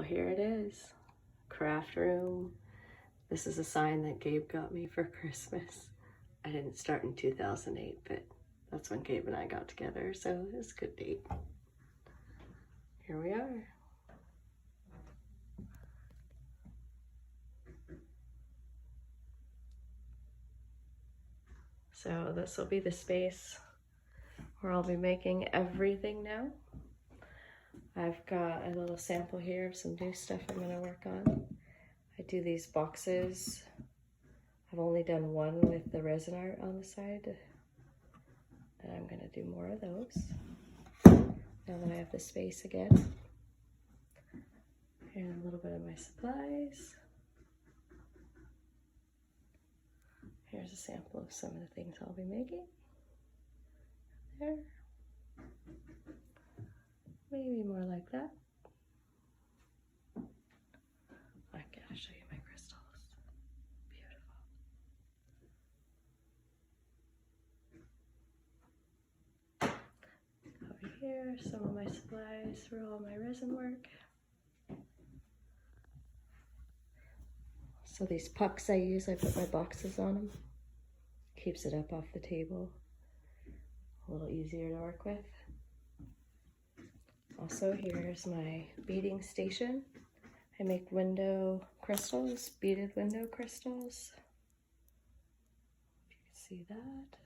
Well, here it is. Craft room. This is a sign that Gabe got me for Christmas. I didn't start in 2008, but that's when Gabe and I got together, so it's a good date. Here we are. So this will be the space where I'll be making everything now. I've got a little sample here of some new stuff I'm going to work on. I do these boxes. I've only done one with the resin art on the side, and I'm going to do more of those now that I have the space again. And a little bit of my supplies. Here's a sample of some of the things I'll be making. There. Maybe more like that. I gotta show you my crystals. Beautiful. Over here, some of my supplies for all my resin work. So these pucks I use, I put my boxes on them. Keeps it up off the table. A little easier to work with. Also, here's my beading station. I make window crystals, beaded window crystals. If you can see that.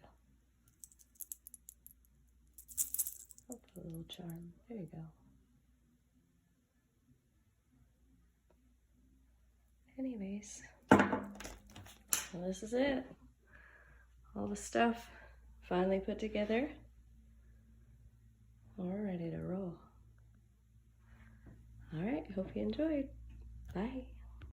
I'll put a little charm. There you go. Anyways, well, this is it. All the stuff finally put together. We're ready to roll. All right, hope you enjoyed. Bye.